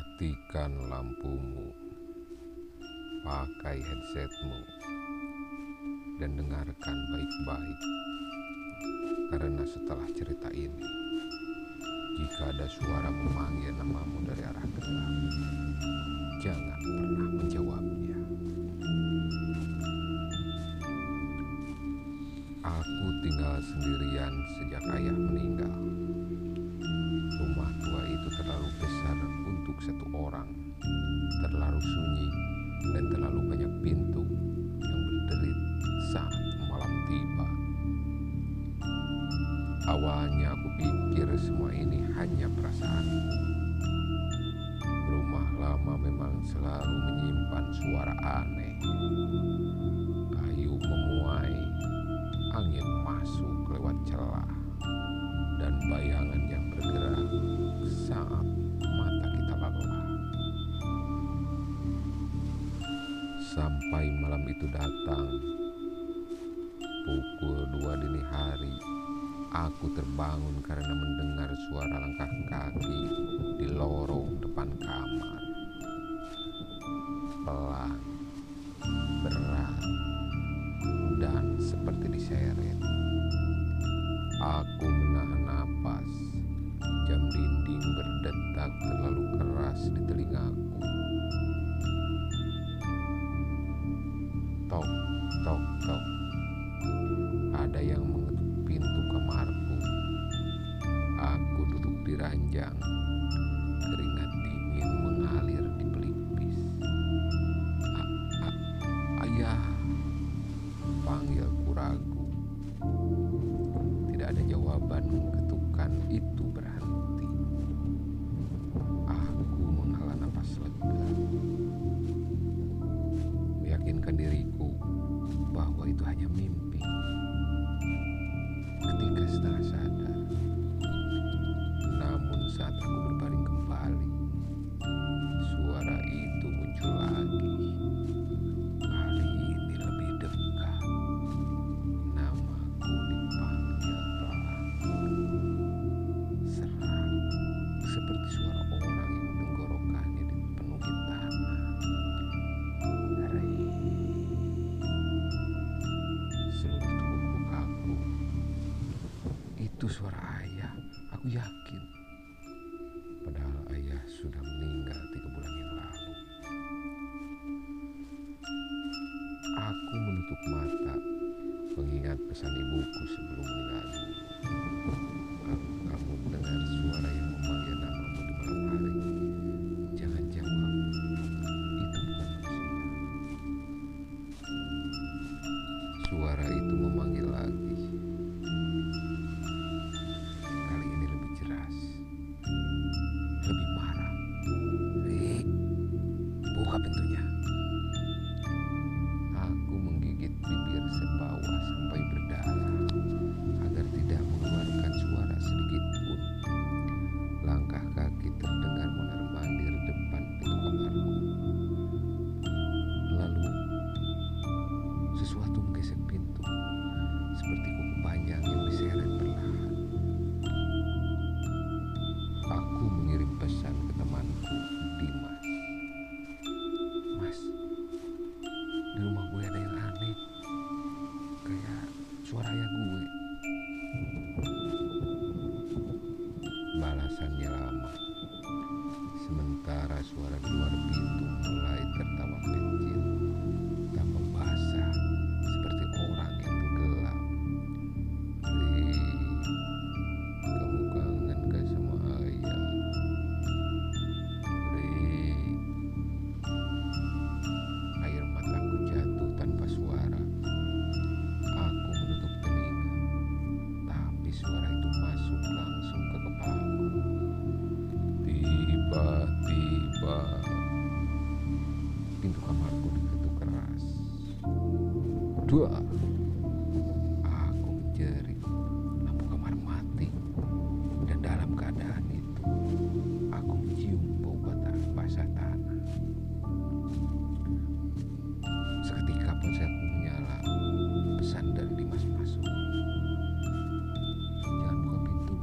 Matikan lampumu, pakai headsetmu, dan dengarkan baik-baik. Karena setelah cerita ini, jika ada suara memanggil namamu dari arah gelap, jangan pernah menjawabnya. Aku tinggal sendirian sejak ayah meninggal. Rumah tua itu terlalu besar untuk satu orang, terlalu sunyi dan terlalu banyak pintu yang berderit saat malam tiba. Awalnya aku pikir semua ini hanya perasaanku. Rumah lama memang selalu menyimpan suara aneh. Kayu memuai, angin masuk lewat celah, dan bayangan yang bergerak saat mata kita lelah. Sampai malam itu datang, pukul 2 dini hari, aku terbangun karena mendengar suara langkah kaki di lorong depan kamar. Pelan, berat, dan seperti diseret. Aku menahan napas. Jam dinding berdetak terlalu keras di telingaku. Tok, tok, tok. Ada yang mengetuk pintu kamarku. Aku duduk di ranjang. Keringat dingin mengalir di pelipis. Ayah, panggilku ragu. Tidak ada jawaban, ketukan itu berhenti. Aku menghela nafas lega, meyakinkan diriku bahwa itu hanya mimpi. Ketika setengah sadar, namun saat aku berbaring kembali, suara itu muncul lagi. Kali ini lebih dekat. Namaku dipanggil pelan, serak, seperti suara orang yang tenggorokannya dipenuhi tanah. Rei. Seluruh tubuhku kaku. Itu suara ayah, aku yakin. Padahal ayah sudah meninggal 3 bulan yang lalu. Aku menutup mata, mengingat pesan ibuku sebelum meninggal dulu. Kamu dengar suara yang memanggil namamu di malam hari? Jangan jawab, itu bukan manusia. Suara itu memanggil lagi. Kali ini lebih jelas, lebih marah. Rik, buka pintunya. Aku menggigit bibir sebawah sampai berdarah agar tidak mengeluarkan suara sedikit pun. Langkah kaki terdengar mondar-mandir depan pintu kamarku. Lalu sesuatu menggesek pintu, seperti kuku panjang yang diseret perlahan. Aku mengirim pesan ke temanku, Dimas. Mas, di rumah gue ada yang aneh, kayak suara ayah gue. Balasannya lama, sementara suara di luar pintu mulai tertawa kecil, tambah basah seperti orang yang tenggelam. Ri, kamu kangen gak sama ayah? Ri. Air mataku jatuh tanpa suara. Aku menutup telinga, tapi suara itu masuk langsung ke kepalaku. Tiba-tiba pintu kamarku diketuk keras. Dua. Aku menjerit. Lampu kamar mati. Dan dalam keadaan itu, aku mencium bau basah tanah. Seketika ponselku menyala. Pesan dari Dimas masuk. Jangan buka pintu.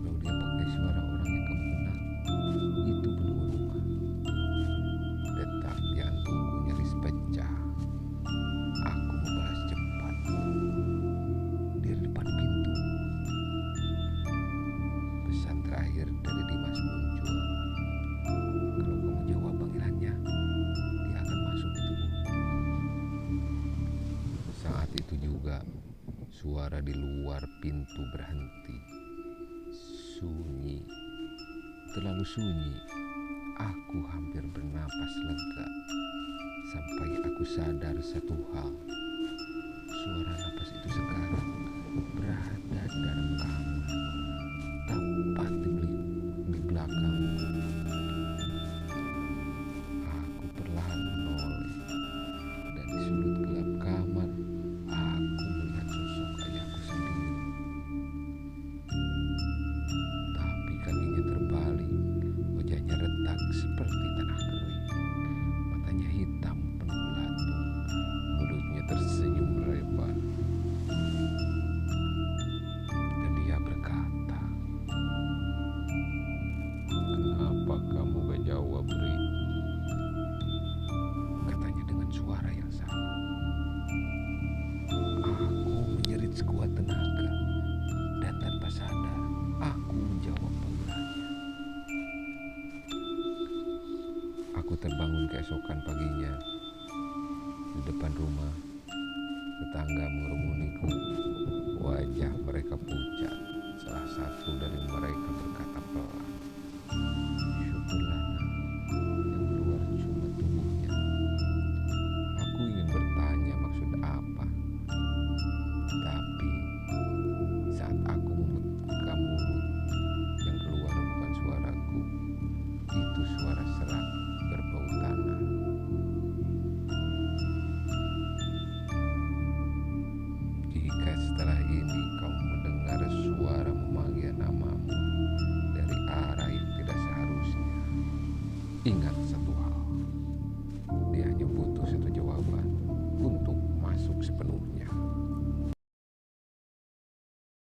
Kalau dia pakai suara orang yang kamu kenal, itu penunggu rumah. suara di luar pintu berhenti. Sunyi, terlalu sunyi. Aku hampir bernapas lega sampai aku sadar satu hal. Suara napas itu sekarang berada dalam kamar, tepat di belakangku. Aku perlahan menoleh, dan di sudut gelap kamar, aku melihat sosok ayahku sendiri. Tapi kakinya terbalik, wajahnya retak seperti tanah kering. Matanya hitam penuh belatung, mulutnya tersenyum lebar. Dan dia berkata, "Kenapa kamu gak jawab, Ri?" Katanya dengan suara yang sama. Aku menjerit sekuat tenaga, dan tanpa sadar, aku menjawab panggilannya. Aku terbangun keesokan paginya. Di depan rumah, tetangga mengerumuniku. Wajah mereka pucat. Salah satu dari mereka berkata pelan, "Syukurlah, Nak, yang keluar cuma tubuhnya." Aku ingin bertanya maksud apa, tapi saat aku membuka mulut, yang keluar bukan suaraku, itu suara serak berbau tanah. Jika setelah ini kamu mendengar suara memanggil namamu dari arah yang tidak seharusnya, ingat